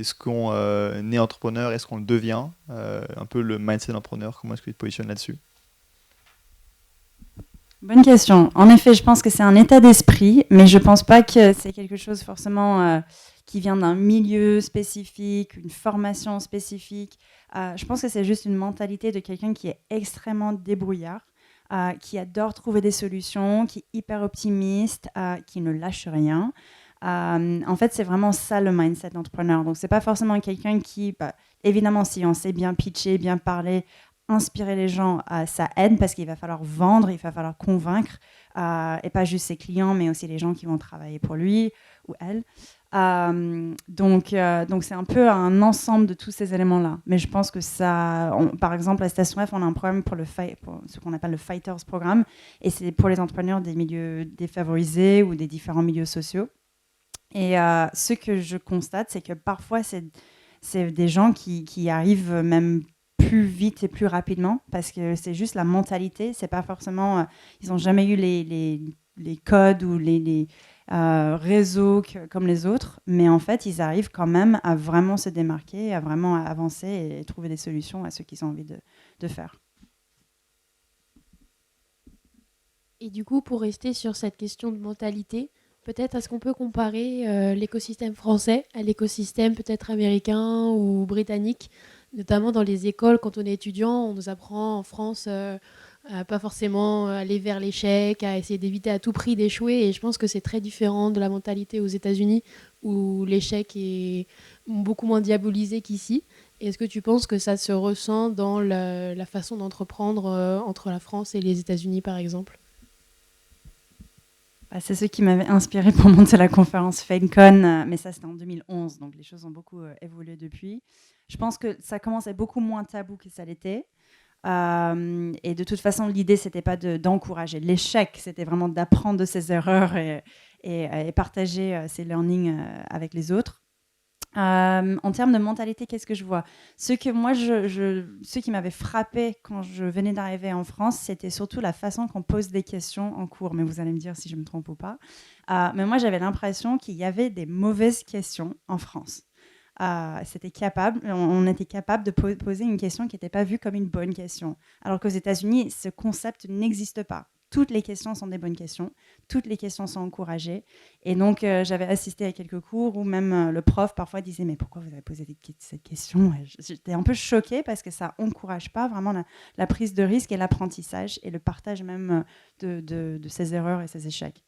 Est-ce qu'on est entrepreneur? Est-ce qu'on le devient? Un peu le mindset d'entrepreneur, comment est-ce que tu te positionnes là-dessus? Bonne question. En effet, je pense que c'est un état d'esprit, mais je pense pas que c'est quelque chose forcément qui vient d'un milieu spécifique, une formation spécifique. Je pense que c'est juste une mentalité de quelqu'un qui est extrêmement débrouillard, qui adore trouver des solutions, qui est hyper optimiste, qui ne lâche rien. En fait, c'est vraiment ça le mindset d'entrepreneur. Donc, c'est pas forcément quelqu'un qui, évidemment, si on sait bien pitcher, bien parler, inspirer les gens, ça aide parce qu'il va falloir vendre, il va falloir convaincre, et pas juste ses clients, mais aussi les gens qui vont travailler pour lui ou elle. Donc c'est un peu un ensemble de tous ces éléments-là. Mais je pense que ça, par exemple, à Station F, on a un programme pour ce qu'on appelle le Fighters Programme, et c'est pour les entrepreneurs des milieux défavorisés ou des différents milieux sociaux. Et ce que je constate, c'est que parfois, c'est des gens qui arrivent même plus vite et plus rapidement parce que c'est juste la mentalité. C'est pas forcément. Ils n'ont jamais eu les codes ou les réseaux comme les autres, mais en fait, ils arrivent quand même à vraiment se démarquer, à vraiment avancer et trouver des solutions à ce qu'ils ont envie de faire. Et du coup, pour rester sur cette question de mentalité, peut-être est-ce qu'on peut comparer l'écosystème français à l'écosystème peut-être américain ou britannique, notamment dans les écoles, quand on est étudiant, on nous apprend en France à pas forcément aller vers l'échec, à essayer d'éviter à tout prix d'échouer, et je pense que c'est très différent de la mentalité aux États-Unis où l'échec est beaucoup moins diabolisé qu'ici. Est-ce que tu penses que ça se ressent dans la façon d'entreprendre entre la France et les États-Unis, par exemple? C'est ce qui m'avait inspiré pour monter la conférence FameCon, mais ça c'était en 2011, donc les choses ont beaucoup évolué depuis. Je pense que ça commence à être beaucoup moins tabou que ça l'était. Et de toute façon, l'idée, c'était pas d'encourager l'échec, c'était vraiment d'apprendre de ses erreurs et partager ses learnings avec les autres. En termes de mentalité, qu'est-ce que je vois? Ce qui m'avait frappé quand je venais d'arriver en France, c'était surtout la façon qu'on pose des questions en cours. Mais vous allez me dire si je me trompe ou pas. Mais moi, j'avais l'impression qu'il y avait des mauvaises questions en France. On était capable de poser une question qui n'était pas vue comme une bonne question. Alors qu'aux États-Unis, ce concept n'existe pas. Toutes les questions sont des bonnes questions, toutes les questions sont encouragées. Et donc, j'avais assisté à quelques cours où même le prof parfois disait « Mais pourquoi vous avez posé cette question ?» J'étais un peu choquée parce que ça n'encourage pas vraiment la prise de risque et l'apprentissage et le partage même de ses erreurs et ses échecs.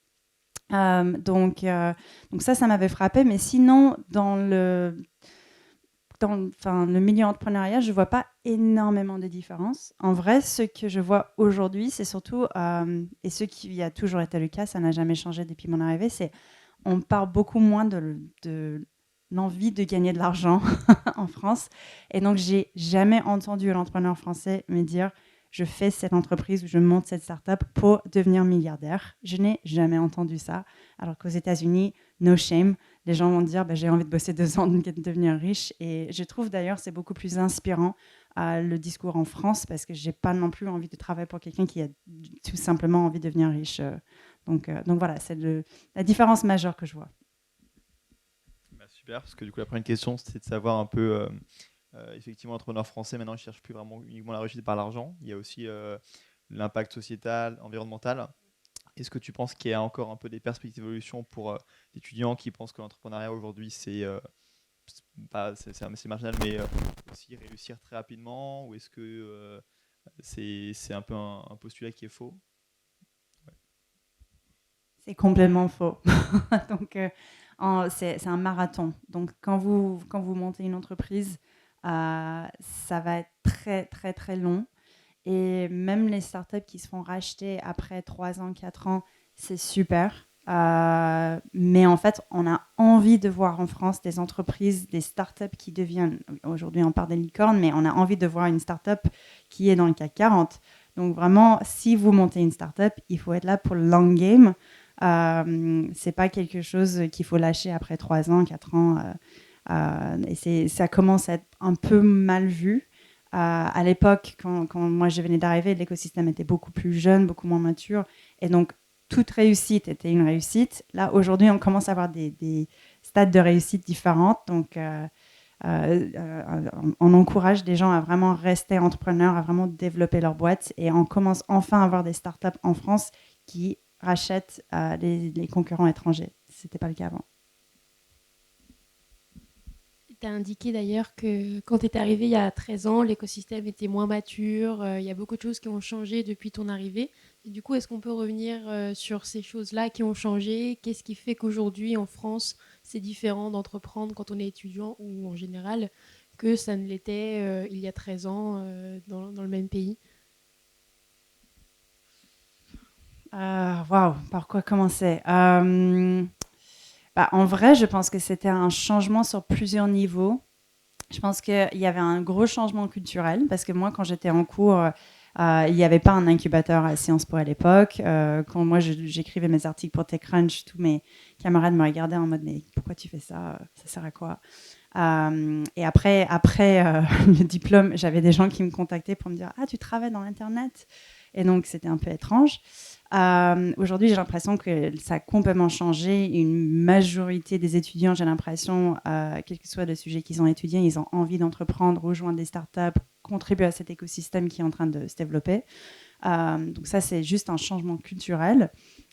Donc ça m'avait frappé. Mais sinon, dans le milieu entrepreneurial, je ne vois pas énormément de différences. En vrai, ce que je vois aujourd'hui, c'est surtout, et ce qui a toujours été le cas, ça n'a jamais changé depuis mon arrivée, c'est on parle beaucoup moins de l'envie de gagner de l'argent en France. Et donc, j'ai jamais entendu l'entrepreneur français me dire je fais cette entreprise ou je monte cette start-up pour devenir milliardaire. Je n'ai jamais entendu ça. Alors qu'aux États-Unis, no shame, les gens vont dire j'ai envie de bosser 2 ans de devenir riche. Et je trouve d'ailleurs c'est beaucoup plus inspirant le discours en France parce que j'ai pas non plus envie de travailler pour quelqu'un qui a tout simplement envie de devenir riche. Donc voilà, c'est la différence majeure que je vois. Super, parce que du coup la première question c'était de savoir un peu, effectivement l'entrepreneur français maintenant il ne cherche plus vraiment uniquement la réussite par l'argent, il y a aussi l'impact sociétal, environnemental. Est-ce que tu penses qu'il y a encore un peu des perspectives d'évolution pour les étudiants qui pensent que l'entrepreneuriat aujourd'hui c'est marginal mais aussi réussir très rapidement, ou est-ce que c'est un peu un postulat qui est faux? C'est complètement faux. Donc, c'est un marathon. Donc, quand vous montez une entreprise, ça va être très, très, très long. Et même les startups qui se font racheter après 3 ans, 4 ans, c'est super. Mais en fait, on a envie de voir en France des entreprises, des startups qui deviennent, aujourd'hui on parle des licornes, mais on a envie de voir une startup qui est dans le CAC 40. Donc vraiment, si vous montez une startup, il faut être là pour le long game. C'est pas quelque chose qu'il faut lâcher après 3 ans, 4 ans. Et ça commence à être un peu mal vu. À l'époque, quand moi je venais d'arriver, l'écosystème était beaucoup plus jeune, beaucoup moins mature. Et donc, toute réussite était une réussite. Là, aujourd'hui, on commence à avoir des stades de réussite différentes. Donc, on encourage des gens à vraiment rester entrepreneurs, à vraiment développer leur boîte. Et on commence enfin à avoir des startups en France qui rachètent les concurrents étrangers. Ce n'était pas le cas avant. Tu as indiqué d'ailleurs que quand tu es arrivé il y a 13 ans, l'écosystème était moins mature, il y a beaucoup de choses qui ont changé depuis ton arrivée. Et du coup, est-ce qu'on peut revenir sur ces choses-là qui ont changé? Qu'est-ce qui fait qu'aujourd'hui, en France, c'est différent d'entreprendre quand on est étudiant ou en général que ça ne l'était il y a 13 ans dans le même pays? Waouh, par quoi commencer? En vrai, je pense que c'était un changement sur plusieurs niveaux. Je pense qu'il y avait un gros changement culturel parce que moi, quand j'étais en cours, il n'y avait pas un incubateur à Sciences Po à l'époque. Quand moi, j'écrivais mes articles pour TechCrunch, tous mes camarades me regardaient en mode mais pourquoi tu fais ça? Ça sert à quoi? Et après le diplôme, j'avais des gens qui me contactaient pour me dire ah, tu travailles dans l'Internet? Et donc, c'était un peu étrange. Aujourd'hui, j'ai l'impression que ça a complètement changé. Une majorité des étudiants, j'ai l'impression, quel que soit le sujet qu'ils ont étudié, ils ont envie d'entreprendre, rejoindre des startups, contribuer à cet écosystème qui est en train de se développer. Donc ça, c'est juste un changement culturel.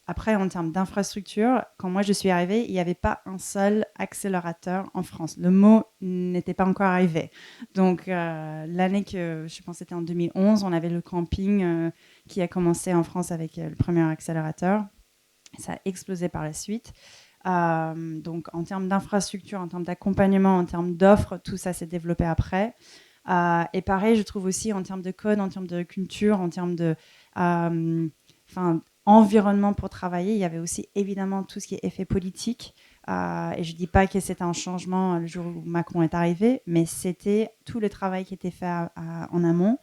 Après, en termes d'infrastructure, quand moi je suis arrivée, il n'y avait pas un seul accélérateur en France. Le mot n'était pas encore arrivé. Donc, l'année que, je pense que c'était en 2011, on avait le camping qui a commencé en France avec le premier accélérateur. Ça a explosé par la suite. Donc, en termes d'infrastructure, en termes d'accompagnement, en termes d'offres, tout ça s'est développé après. Et pareil, je trouve aussi en termes de code, en termes de culture, en termes de environnement pour travailler, il y avait aussi évidemment tout ce qui est effet politique. Et je ne dis pas que c'était un changement le jour où Macron est arrivé, mais c'était tout le travail qui était fait en amont.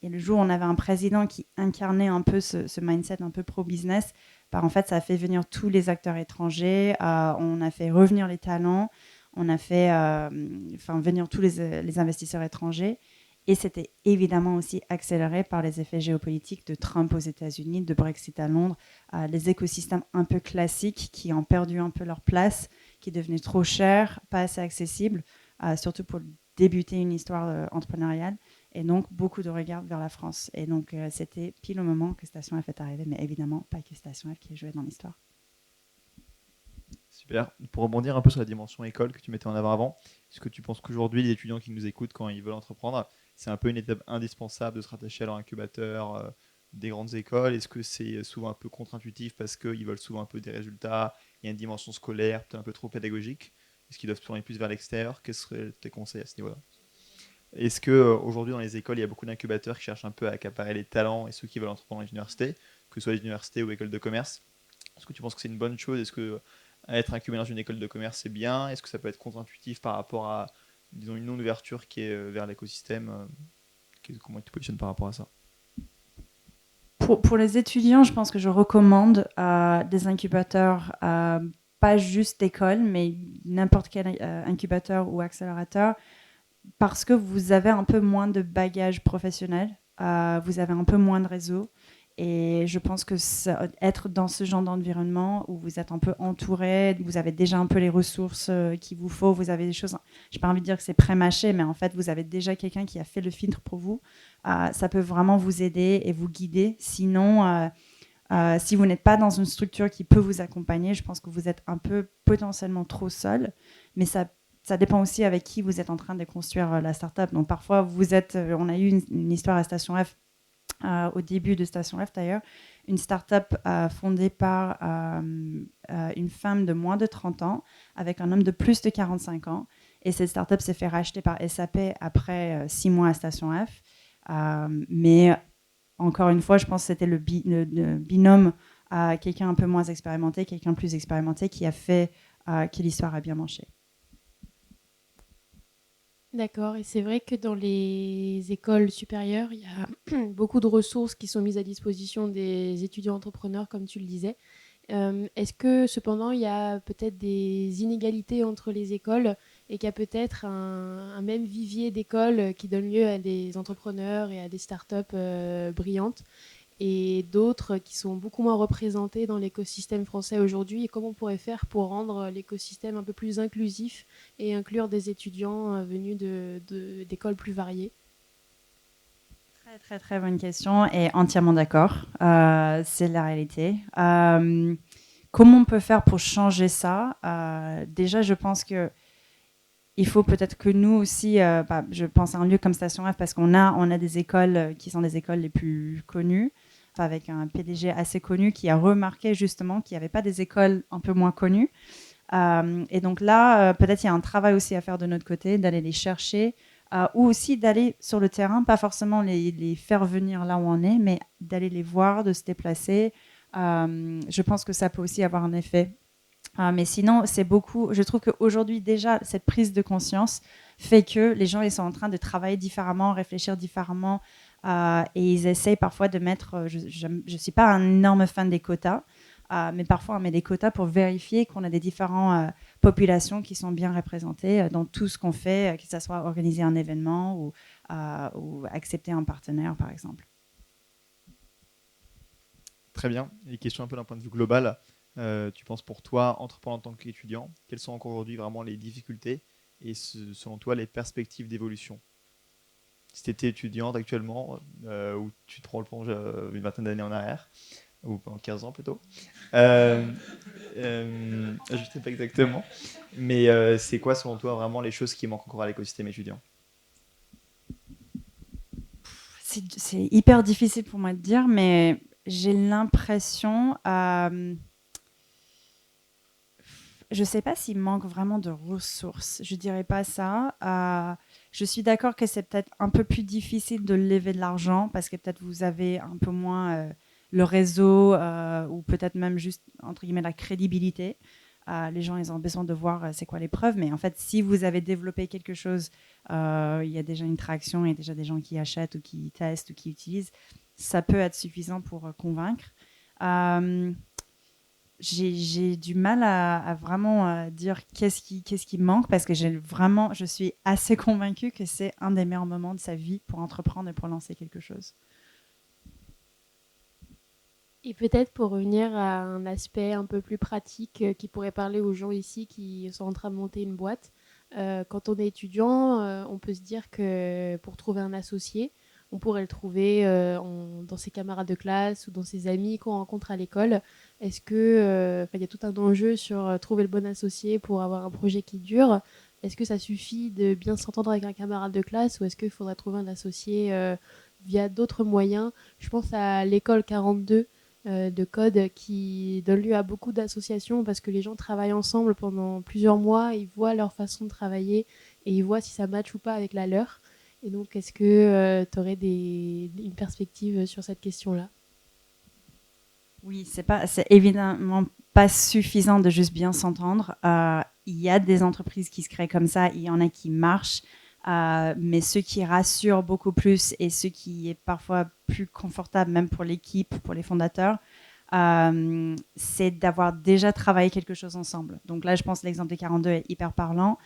Et le jour où on avait un président qui incarnait un peu ce mindset un peu pro-business, en fait, ça a fait venir tous les acteurs étrangers, on a fait revenir les talents, on a fait venir tous les investisseurs étrangers. Et c'était évidemment aussi accéléré par les effets géopolitiques de Trump aux États-Unis, de Brexit à Londres, les écosystèmes un peu classiques qui ont perdu un peu leur place, qui devenaient trop chers, pas assez accessibles, surtout pour débuter une histoire entrepreneuriale. Et donc, beaucoup de regards vers la France. Et donc, c'était pile au moment que Station F est arrivée, mais évidemment, pas que Station F qui est joué dans l'histoire. Super. Pour rebondir un peu sur la dimension école que tu mettais en avant, est-ce que tu penses qu'aujourd'hui, les étudiants qui nous écoutent quand ils veulent entreprendre, c'est un peu une étape indispensable de se rattacher à leur incubateur des grandes écoles? Est-ce que c'est souvent un peu contre-intuitif parce qu'ils veulent souvent un peu des résultats, il y a une dimension scolaire, peut-être un peu trop pédagogique? Est-ce qu'ils doivent se tourner plus vers l'extérieur? Quels seraient tes conseils à ce niveau-là? Est-ce qu'aujourd'hui, dans les écoles, il y a beaucoup d'incubateurs qui cherchent un peu à accaparer les talents et ceux qui veulent entreprendre dans les universités, que ce soit les universités ou écoles de commerce? Est-ce que tu penses que c'est une bonne chose? Est-ce que être incubé dans une école de commerce, c'est bien? Est-ce que ça peut être contre-intuitif par rapport à, disons, une non-ouverture qui est vers l'écosystème? Comment tu te positionnes par rapport à ça? Pour les étudiants, je pense que je recommande des incubateurs, pas juste d'école, mais n'importe quel incubateur ou accélérateur, parce que vous avez un peu moins de bagages professionnels, vous avez un peu moins de réseau. Et je pense que être dans ce genre d'environnement où vous êtes un peu entouré, vous avez déjà un peu les ressources qu'il vous faut, vous avez des choses, j'ai pas envie de dire que c'est pré-mâché, mais en fait, vous avez déjà quelqu'un qui a fait le filtre pour vous. Ça peut vraiment vous aider et vous guider. Sinon, si vous n'êtes pas dans une structure qui peut vous accompagner, je pense que vous êtes un peu potentiellement trop seul. Mais ça dépend aussi avec qui vous êtes en train de construire la startup. Donc parfois, on a eu une histoire à Station F, au début de Station F d'ailleurs, une start-up fondée par une femme de moins de 30 ans avec un homme de plus de 45 ans. Et cette start-up s'est fait racheter par SAP après 6 mois à Station F. Mais encore une fois, je pense que c'était le binôme à quelqu'un un peu moins expérimenté, quelqu'un plus expérimenté qui a fait que l'histoire a bien marché. D'accord, et c'est vrai que dans les écoles supérieures, il y a beaucoup de ressources qui sont mises à disposition des étudiants entrepreneurs, comme tu le disais. Est-ce que cependant, il y a peut-être des inégalités entre les écoles et qu'il y a peut-être un même vivier d'écoles qui donne lieu à des entrepreneurs et à des startups brillantes? et d'autres qui sont beaucoup moins représentés dans l'écosystème français aujourd'hui, et comment on pourrait faire pour rendre l'écosystème un peu plus inclusif et inclure des étudiants venus d'écoles plus variées? Très, très, très bonne question et entièrement d'accord. C'est la réalité. Comment on peut faire pour changer ça? Déjà, je pense que il faut peut-être que nous aussi, je pense à un lieu comme Station F parce qu'on a des écoles qui sont des écoles les plus connues, avec un PDG assez connu qui a remarqué justement qu'il n'y avait pas des écoles un peu moins connues. Et donc là, peut-être il y a un travail aussi à faire de notre côté, d'aller les chercher, ou aussi d'aller sur le terrain, pas forcément les faire venir là où on est, mais d'aller les voir, de se déplacer. Je pense que ça peut aussi avoir un effet. Mais sinon, c'est beaucoup. Je trouve qu'aujourd'hui, déjà, cette prise de conscience fait que les gens ils sont en train de travailler différemment, réfléchir différemment, et ils essayent parfois de mettre. Je ne suis pas un énorme fan des quotas, mais parfois on met des quotas pour vérifier qu'on a des différentes populations qui sont bien représentées dans tout ce qu'on fait, que ce soit organiser un événement ou accepter un partenaire, par exemple. Très bien. Et question un peu d'un point de vue global. Tu penses pour toi, entreprendre en tant qu'étudiant, quelles sont encore aujourd'hui vraiment les difficultés et selon toi les perspectives d'évolution? Si tu étais étudiante actuellement, ou tu te prends le plonge une vingtaine d'années en arrière, ou en 15 ans plutôt, je ne sais pas exactement, mais c'est quoi selon toi vraiment les choses qui manquent encore à l'écosystème étudiant? C'est hyper difficile pour moi de dire, mais j'ai l'impression. Je ne sais pas s'il manque vraiment de ressources. Je ne dirais pas ça. Je suis d'accord que c'est peut-être un peu plus difficile de lever de l'argent parce que peut-être vous avez un peu moins le réseau ou peut-être même juste, entre guillemets, la crédibilité. Les gens, ils ont besoin de voir c'est quoi les preuves. Mais en fait, si vous avez développé quelque chose, il y a déjà une traction, il y a déjà des gens qui achètent ou qui testent ou qui utilisent, ça peut être suffisant pour convaincre. J'ai du mal à vraiment dire qu'est-ce qui manque parce que je suis assez convaincue que c'est un des meilleurs moments de sa vie pour entreprendre et pour lancer quelque chose. Et peut-être pour revenir à un aspect un peu plus pratique qui pourrait parler aux gens ici qui sont en train de monter une boîte, quand on est étudiant, on peut se dire que pour trouver un associé, on pourrait le trouver dans ses camarades de classe ou dans ses amis qu'on rencontre à l'école. Est-ce que, y a tout un enjeu sur trouver le bon associé pour avoir un projet qui dure? Est-ce que ça suffit de bien s'entendre avec un camarade de classe ou est-ce qu'il faudrait trouver un associé via d'autres moyens? Je pense à l'école 42 de code qui donne lieu à beaucoup d'associations parce que les gens travaillent ensemble pendant plusieurs mois, ils voient leur façon de travailler et ils voient si ça matche ou pas avec la leur. Et donc, est-ce que tu aurais une perspective sur cette question-là? Oui, c'est évidemment pas suffisant de juste bien s'entendre. Il y a des entreprises qui se créent comme ça, il y en a qui marchent, mais ce qui rassure beaucoup plus et ce qui est parfois plus confortable même pour l'équipe, pour les fondateurs, c'est d'avoir déjà travaillé quelque chose ensemble. Donc là, je pense que l'exemple des 42 est hyper parlant.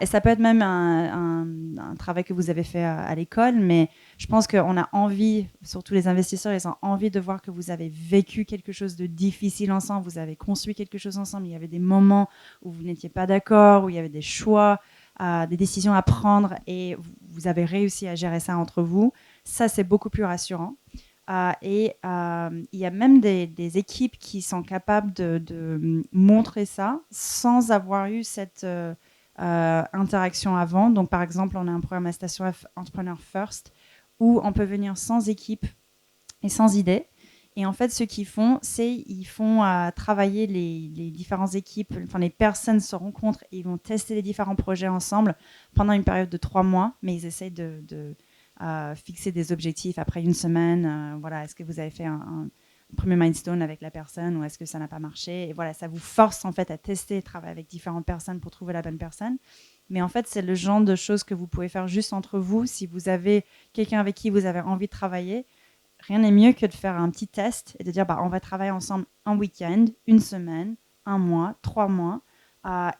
Et ça peut être même un travail que vous avez fait à l'école, mais je pense qu'on a envie, surtout les investisseurs, ils ont envie de voir que vous avez vécu quelque chose de difficile ensemble, vous avez construit quelque chose ensemble, il y avait des moments où vous n'étiez pas d'accord, où il y avait des choix, des décisions à prendre, et vous avez réussi à gérer ça entre vous. Ça, c'est beaucoup plus rassurant. Il y a même des équipes qui sont capables de montrer ça sans avoir eu cette interaction avant. Donc, par exemple, on a un programme à Station F, Entrepreneur First, où on peut venir sans équipe et sans idée. Et en fait, ce qu'ils font, c'est ils font travailler les différentes équipes, enfin les personnes se rencontrent et ils vont tester les différents projets ensemble pendant une période de 3 mois, mais ils essayent de fixer des objectifs après une semaine. Voilà, est-ce que vous avez fait un premier milestone avec la personne ou est-ce que ça n'a pas marché? Et voilà, ça vous force en fait à tester, travailler avec différentes personnes pour trouver la bonne personne. Mais en fait, c'est le genre de choses que vous pouvez faire juste entre vous. Si vous avez quelqu'un avec qui vous avez envie de travailler, rien n'est mieux que de faire un petit test et de dire on va travailler ensemble un week-end, une semaine, un mois, 3 mois.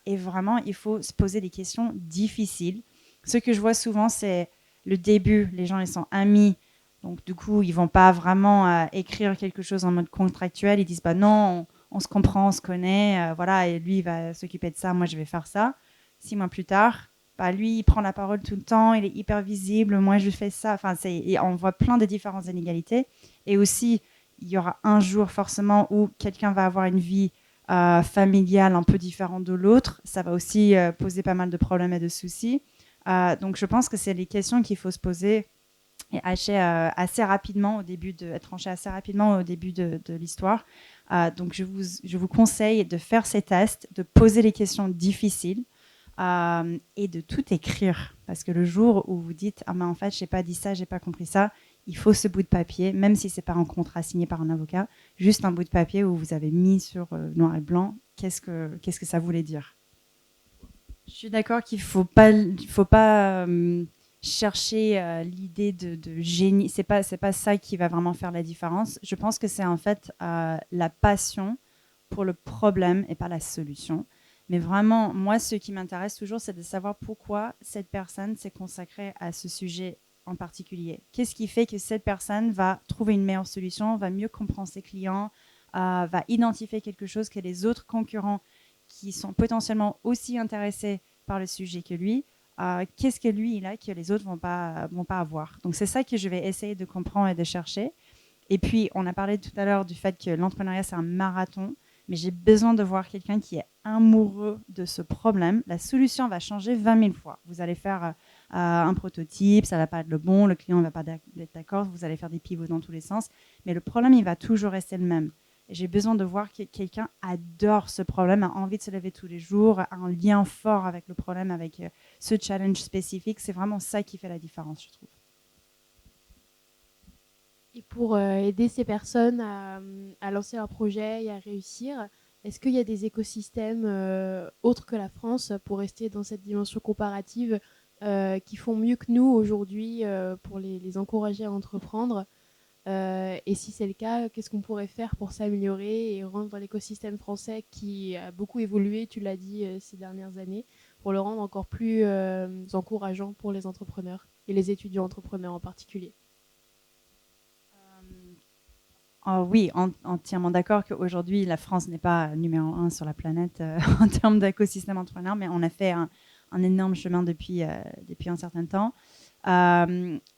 Et vraiment, il faut se poser des questions difficiles. Ce que je vois souvent, c'est le début. Les gens, ils sont amis. Donc, du coup, ils vont pas vraiment écrire quelque chose en mode contractuel. Ils disent, bah non, on se comprend, on se connaît, voilà, et lui, il va s'occuper de ça, moi, je vais faire ça. 6 mois plus tard, bah, lui, il prend la parole tout le temps, il est hyper visible, moi, je fais ça. Enfin, et on voit plein de différentes inégalités. Et aussi, il y aura un jour forcément où quelqu'un va avoir une vie familiale un peu différente de l'autre. Ça va aussi poser pas mal de problèmes et de soucis. Donc, je pense que c'est les questions qu'il faut se poser et assez rapidement au début être tranché assez rapidement au début de l'histoire. Donc, je vous conseille de faire ces tests, de poser les questions difficiles et de tout écrire. Parce que le jour où vous dites « Ah, mais en fait, je n'ai pas dit ça, je n'ai pas compris ça », il faut ce bout de papier, même si ce n'est pas un contrat signé par un avocat, juste un bout de papier où vous avez mis sur noir et blanc qu'est-ce que ça voulait dire. Je suis d'accord qu'il faut pas chercher l'idée de génie. C'est pas ça qui va vraiment faire la différence. Je pense que c'est en fait la passion pour le problème et pas la solution. Mais vraiment, moi, ce qui m'intéresse toujours, c'est de savoir pourquoi cette personne s'est consacrée à ce sujet en particulier. Qu'est-ce qui fait que cette personne va trouver une meilleure solution, va mieux comprendre ses clients, va identifier quelque chose que les autres concurrents qui sont potentiellement aussi intéressés par le sujet que lui, qu'est-ce que lui il a que les autres vont pas avoir. Donc c'est ça que je vais essayer de comprendre et de chercher. Et puis on a parlé tout à l'heure du fait que l'entrepreneuriat c'est un marathon, mais j'ai besoin de voir quelqu'un qui est amoureux de ce problème. La solution va changer 20 000 fois. Vous allez faire un prototype, ça va pas être le bon, le client ne va pas être d'accord, vous allez faire des pivots dans tous les sens, mais le problème il va toujours rester le même. J'ai besoin de voir que quelqu'un adore ce problème, a envie de se lever tous les jours, a un lien fort avec le problème, avec ce challenge spécifique. C'est vraiment ça qui fait la différence, je trouve. Et pour aider ces personnes à lancer leur projet et à réussir, est-ce qu'il y a des écosystèmes autres que la France, pour rester dans cette dimension comparative, qui font mieux que nous aujourd'hui pour les encourager à entreprendre? Et si c'est le cas, qu'est-ce qu'on pourrait faire pour s'améliorer et rendre l'écosystème français, qui a beaucoup évolué, tu l'as dit, ces dernières années, pour le rendre encore plus encourageant pour les entrepreneurs et les étudiants entrepreneurs en particulier? Oui, entièrement d'accord qu'aujourd'hui, la France n'est pas numéro 1 sur la planète en termes d'écosystème entrepreneur, mais on a fait un énorme chemin depuis un certain temps.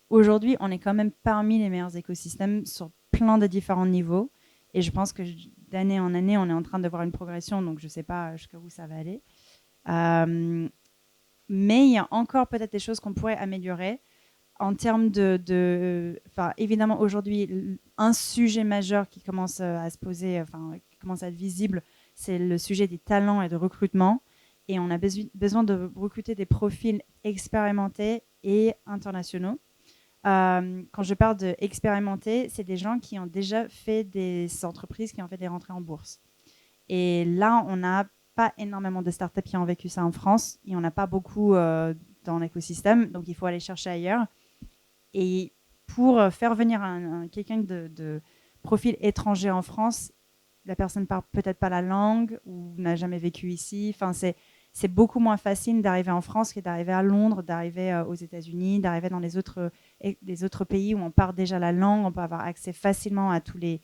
Aujourd'hui, on est quand même parmi les meilleurs écosystèmes sur plein de différents niveaux. Et je pense que d'année en année, on est en train de voir une progression, donc je ne sais pas jusqu'où ça va aller. Mais il y a encore peut-être des choses qu'on pourrait améliorer. En termes évidemment, aujourd'hui, un sujet majeur qui commence à se poser, qui commence à être visible, c'est le sujet des talents et de recrutement. Et on a besoin de recruter des profils expérimentés et internationaux. Quand je parle d'expérimentés, c'est des gens qui ont déjà fait des entreprises, qui ont fait des rentrées en bourse. Et là, on n'a pas énormément de startups qui ont vécu ça en France. Il n'y en a pas beaucoup dans l'écosystème, donc il faut aller chercher ailleurs. Et pour faire venir quelqu'un de profil étranger en France, la personne ne parle peut-être pas la langue ou n'a jamais vécu ici. Enfin, c'est beaucoup moins facile d'arriver en France que d'arriver à Londres, d'arriver aux États-Unis, d'arriver dans les autres pays où on parle déjà la langue, on peut avoir accès facilement à tous les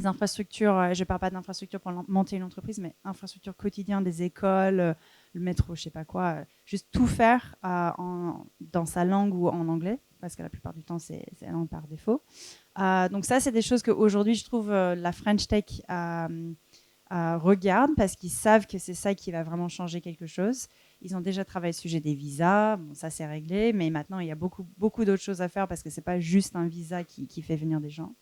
infrastructures. Je ne parle pas d'infrastructures pour monter une entreprise, mais infrastructures quotidiennes, des écoles, le métro, je ne sais pas quoi. Juste tout faire dans sa langue ou en anglais, parce que la plupart du temps, c'est la langue par défaut. Donc ça, c'est des choses qu'aujourd'hui, je trouve la French Tech regarde, parce qu'ils savent que c'est ça qui va vraiment changer quelque chose. Ils ont déjà travaillé le sujet des visas. Bon, ça, c'est réglé. Mais maintenant, il y a beaucoup, beaucoup d'autres choses à faire, parce que ce n'est pas juste un visa qui fait venir des gens.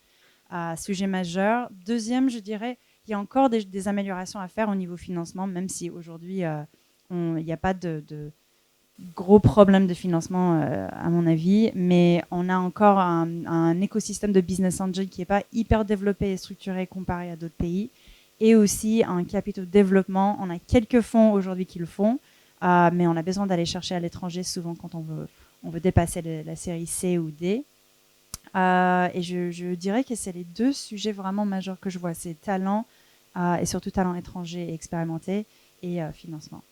Sujet majeur. Deuxième, je dirais, il y a encore des améliorations à faire au niveau financement, même si aujourd'hui, il n'y a pas de gros problèmes de financement, à mon avis, mais on a encore un écosystème de business angel qui n'est pas hyper développé et structuré comparé à d'autres pays, et aussi un capital développement. On a quelques fonds aujourd'hui qui le font, mais on a besoin d'aller chercher à l'étranger souvent quand on veut dépasser la série C ou D. Et je dirais que c'est les deux sujets vraiment majeurs que je vois, c'est talent, et surtout talent étranger et expérimenté, et financement.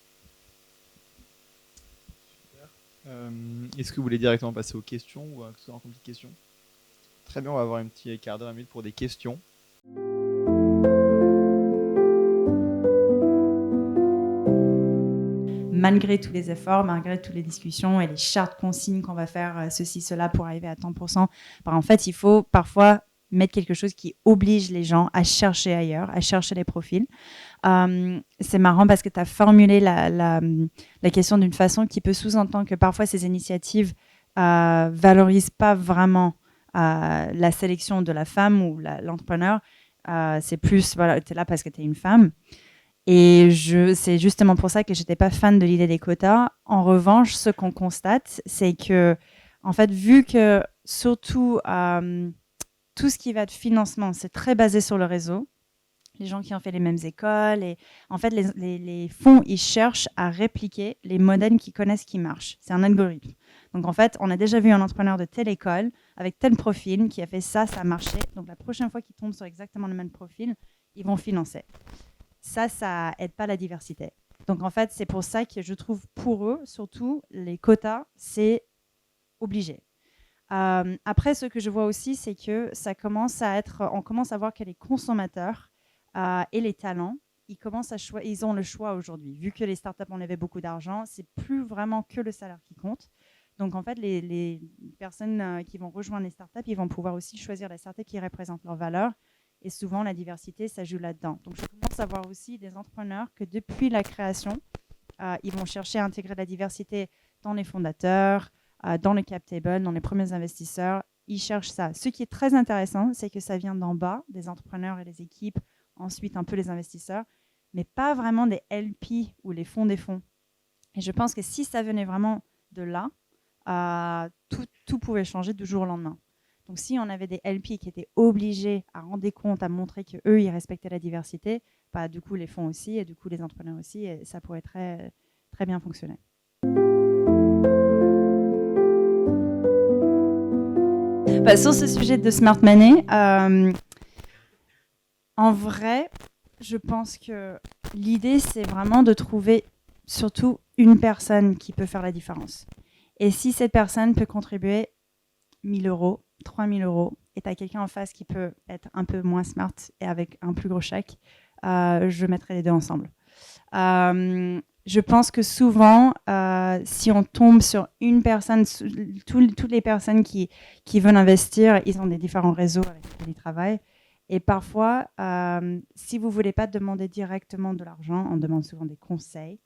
Est-ce que vous voulez directement passer aux questions ou encore une petite question? Très bien, on va avoir un petit quart d'heure, 1 minute pour des questions. Malgré tous les efforts, malgré toutes les discussions et les chartes consignes qu'on va faire ceci, cela pour arriver à tant %, en fait, il faut parfois mettre quelque chose qui oblige les gens à chercher ailleurs, à chercher les profils. C'est marrant parce que tu as formulé la question d'une façon qui peut sous-entendre que parfois ces initiatives valorisent pas vraiment la sélection de la femme ou l'entrepreneur. C'est plus, voilà, tu es là parce que tu es une femme. Et c'est justement pour ça que j'étais pas fan de l'idée des quotas. En revanche, ce qu'on constate, c'est que, en fait, vu que surtout tout ce qui va de financement, c'est très basé sur le réseau, les gens qui ont fait les mêmes écoles, et en fait, les fonds, ils cherchent à répliquer les modèles qu'ils connaissent qui marchent. C'est un algorithme. Donc, en fait, on a déjà vu un entrepreneur de telle école avec tel profil qui a fait ça, ça a marché. Donc, la prochaine fois qu'ils tombent sur exactement le même profil, ils vont financer. Ça aide pas la diversité. Donc, en fait, c'est pour ça que je trouve pour eux, surtout, les quotas, c'est obligé. Après, ce que je vois aussi, c'est que on commence à voir que les consommateurs et les talents, ils ont le choix aujourd'hui. Vu que les startups en avaient beaucoup d'argent, c'est plus vraiment que le salaire qui compte. Donc, en fait, les personnes qui vont rejoindre les startups, ils vont pouvoir aussi choisir les startups qui représentent leurs valeurs. Et souvent, la diversité, ça joue là-dedans. Donc, je commence à voir aussi des entrepreneurs que depuis la création, ils vont chercher à intégrer la diversité dans les fondateurs, dans le cap table, dans les premiers investisseurs. Ils cherchent ça. Ce qui est très intéressant, c'est que ça vient d'en bas, des entrepreneurs et des équipes, ensuite un peu les investisseurs, mais pas vraiment des LP ou les fonds des fonds. Et je pense que si ça venait vraiment de là, tout pouvait changer du jour au lendemain. Donc, si on avait des LP qui étaient obligés à rendre des comptes, à montrer qu'eux, ils respectaient la diversité, du coup, les fonds aussi, et du coup, les entrepreneurs aussi, et ça pourrait très, très bien fonctionner. Sur ce sujet de smart money, en vrai, je pense que l'idée, c'est vraiment de trouver surtout une personne qui peut faire la différence. Et si cette personne peut contribuer 1 000 euros, 3 000 euros, et tu as quelqu'un en face qui peut être un peu moins smart et avec un plus gros chèque, je mettrai les deux ensemble. Je pense que souvent, si on tombe sur une personne, toutes les personnes qui veulent investir, ils ont des différents réseaux avec lesquels ils travaillent. Et parfois, si vous ne voulez pas demander directement de l'argent, on demande souvent des conseils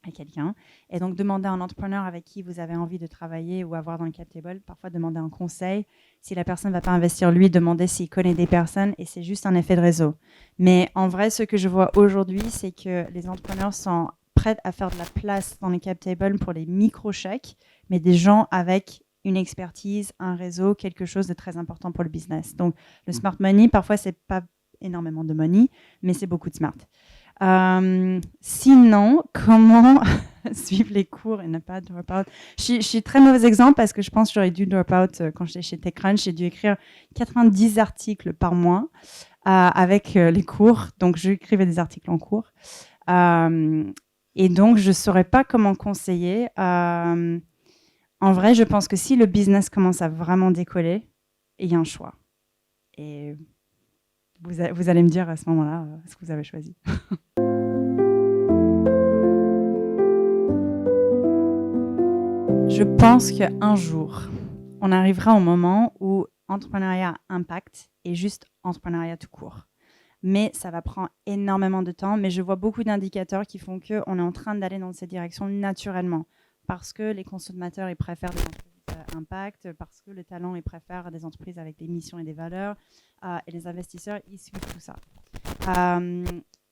à quelqu'un. Et donc, demander à un entrepreneur avec qui vous avez envie de travailler ou avoir dans le cap table, parfois demander un conseil. Si la personne ne va pas investir, lui, demander s'il connaît des personnes, et c'est juste un effet de réseau. Mais en vrai, ce que je vois aujourd'hui, c'est que les entrepreneurs sont prêts à faire de la place dans les cap tables pour les micro-chèques, mais des gens avec une expertise, un réseau, quelque chose de très important pour le business. Donc, le smart money, parfois, c'est pas énormément de money, mais c'est beaucoup de smart. Sinon, comment suivre les cours et ne pas drop out? Je suis très mauvais exemple parce que je pense que j'aurais dû drop out quand j'étais chez TechCrunch. J'ai dû écrire 90 articles par mois avec les cours. Donc, j'écrivais des articles en cours. Et donc, je ne saurais pas comment conseiller. En vrai, je pense que si le business commence à vraiment décoller, il y a un choix. Et vous allez me dire à ce moment-là ce que vous avez choisi. Je pense qu'un jour, on arrivera au moment où entrepreneuriat impact est juste entrepreneuriat tout court. Mais ça va prendre énormément de temps. Mais je vois beaucoup d'indicateurs qui font qu'on est en train d'aller dans cette direction naturellement. Parce que les consommateurs, ils préfèrent des entreprises impact, parce que le talent, ils préfèrent des entreprises avec des missions et des valeurs. Et les investisseurs, ils suivent tout ça.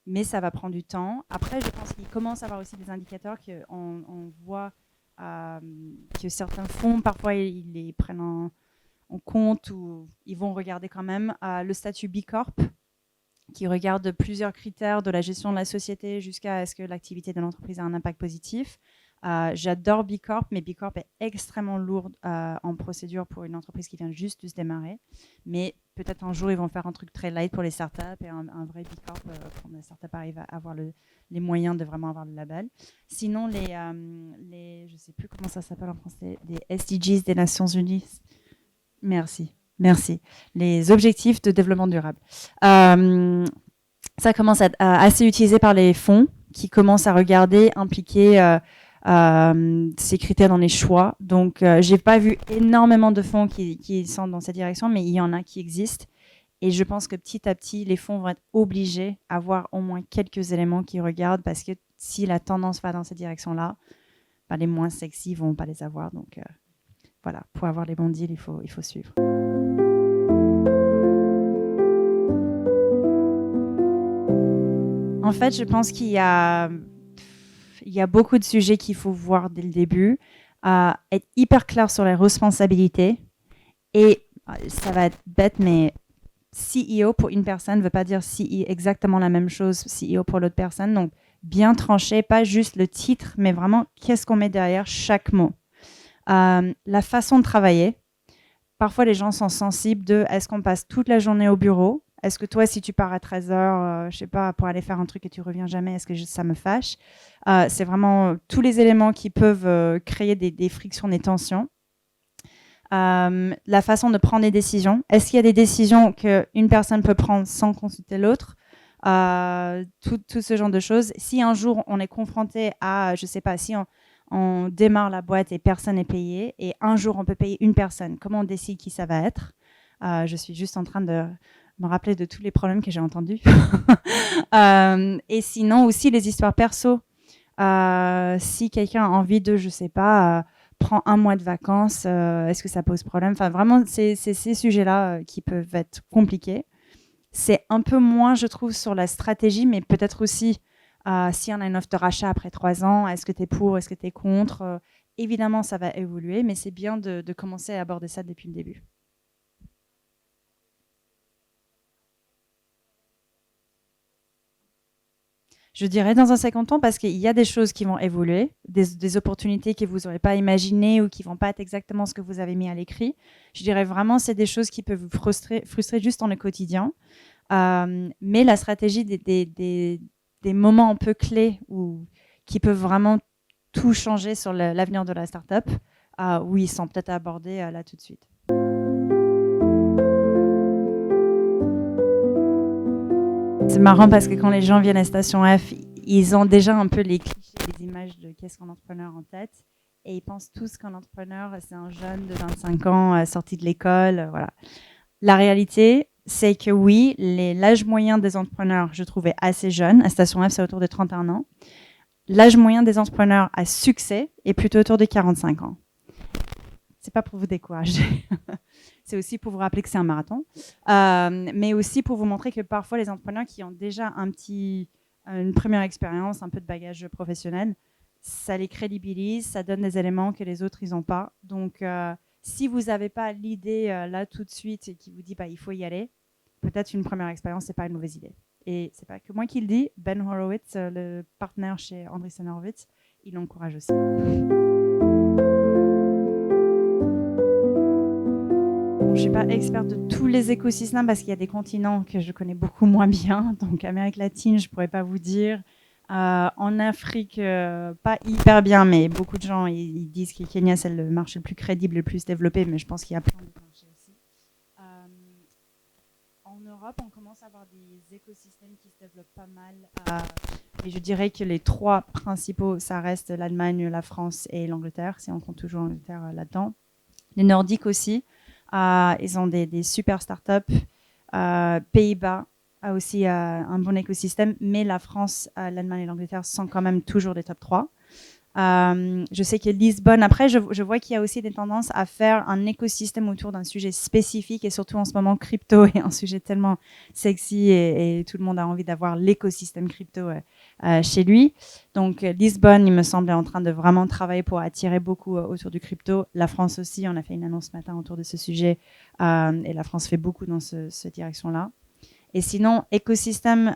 Mais ça va prendre du temps. Après, je pense qu'il commence à avoir aussi des indicateurs qu'on voit que certains fonds, parfois, ils les prennent en compte ou ils vont regarder quand même le statut B Corp, qui regarde plusieurs critères de la gestion de la société jusqu'à est-ce que l'activité de l'entreprise a un impact positif. J'adore B Corp, mais B Corp est extrêmement lourd en procédure pour une entreprise qui vient juste de se démarrer. Mais peut-être un jour, ils vont faire un truc très light pour les startups et un vrai B Corp quand les startups arrivent à avoir les moyens de vraiment avoir le label. Sinon, je ne sais plus comment ça s'appelle en français, les SDGs des Nations Unies. Merci. Merci. Les objectifs de développement durable. Ça commence à être assez utilisé par les fonds qui commencent à regarder, impliquer ces critères dans les choix. Donc, j'ai pas vu énormément de fonds qui sont dans cette direction, mais il y en a qui existent. Et je pense que petit à petit, les fonds vont être obligés à avoir au moins quelques éléments qui regardent, parce que si la tendance va dans cette direction-là, les moins sexy vont pas les avoir. Donc, voilà, pour avoir les bons deals, il faut suivre. En fait, je pense qu'il y a beaucoup de sujets qu'il faut voir dès le début, être hyper clair sur les responsabilités. Et ça va être bête, mais CEO pour une personne ne veut pas dire CEO exactement la même chose, CEO pour l'autre personne. Donc, bien trancher, pas juste le titre, mais vraiment qu'est-ce qu'on met derrière chaque mot. La façon de travailler. Parfois, les gens sont sensibles de est-ce qu'on passe toute la journée au bureau? Est-ce que toi, si tu pars à 13h, je sais pas, pour aller faire un truc et tu reviens jamais, est-ce que ça me fâche? C'est vraiment tous les éléments qui peuvent créer des frictions, des tensions. La façon de prendre des décisions. Est-ce qu'il y a des décisions qu'une personne peut prendre sans consulter l'autre? Tout ce genre de choses. Si un jour on est confronté à, je sais pas, si on démarre la boîte et personne n'est payé, et un jour on peut payer une personne, comment on décide qui ça va être? Je suis juste en train de me rappeler de tous les problèmes que j'ai entendus. Et sinon aussi les histoires perso. Si quelqu'un a envie de, je sais pas, prend un mois de vacances, est-ce que ça pose problème? Enfin, vraiment, c'est ces sujets-là qui peuvent être compliqués. C'est un peu moins, je trouve, sur la stratégie, mais peut-être aussi si on a une offre de rachat après 3 ans, est-ce que tu es pour, est-ce que tu es contre? Évidemment, ça va évoluer, mais c'est bien de commencer à aborder ça depuis le début. Je dirais dans un second temps, parce qu'il y a des choses qui vont évoluer, des opportunités que vous n'aurez pas imaginées ou qui ne vont pas être exactement ce que vous avez mis à l'écrit. Je dirais vraiment, c'est des choses qui peuvent vous frustrer juste dans le quotidien. Mais la stratégie des moments un peu clés qui peuvent vraiment tout changer sur l'avenir de la startup, oui, ils sont peut-être abordés là tout de suite. C'est marrant parce que quand les gens viennent à Station F, ils ont déjà un peu les clichés, les images de qu'est-ce qu'un entrepreneur en tête. Et ils pensent tous qu'un entrepreneur, c'est un jeune de 25 ans sorti de l'école. Voilà. La réalité, c'est que oui, l'âge moyen des entrepreneurs, je trouvais assez jeune. À Station F, c'est autour de 31 ans. L'âge moyen des entrepreneurs à succès est plutôt autour de 45 ans. C'est pas pour vous décourager. C'est aussi pour vous rappeler que c'est un marathon, mais aussi pour vous montrer que parfois les entrepreneurs qui ont déjà une première expérience, un peu de bagage professionnel, ça les crédibilise, ça donne des éléments que les autres ils n'ont pas. Donc si vous n'avez pas l'idée là tout de suite et qui vous dit il faut y aller, peut-être une première expérience c'est pas une mauvaise idée. Et c'est pas que moi qui le dis, Ben Horowitz, le partenaire chez Andreessen Horowitz, il l'encourage aussi. Je ne suis pas experte de tous les écosystèmes parce qu'il y a des continents que je connais beaucoup moins bien. Donc, Amérique latine, je ne pourrais pas vous dire. En Afrique, pas hyper bien, mais beaucoup de gens ils disent que Kenya, c'est le marché le plus crédible, le plus développé, mais je pense qu'il y a plein de marchés aussi. En Europe, on commence à avoir des écosystèmes qui se développent pas mal. Et je dirais que les 3 principaux, ça reste l'Allemagne, la France et l'Angleterre, si on compte toujours l'Angleterre là-dedans. Les Nordiques aussi. Ils ont des super startups. Pays-Bas a aussi un bon écosystème, mais la France, l'Allemagne et l'Angleterre sont quand même toujours des top 3. Je sais que Lisbonne, après, je vois qu'il y a aussi des tendances à faire un écosystème autour d'un sujet spécifique, et surtout en ce moment, crypto est un sujet tellement sexy et tout le monde a envie d'avoir l'écosystème crypto chez lui. Donc, Lisbonne, il me semble, est en train de vraiment travailler pour attirer beaucoup autour du crypto. La France aussi, on a fait une annonce ce matin autour de ce sujet et la France fait beaucoup dans cette direction-là. Et sinon, écosystème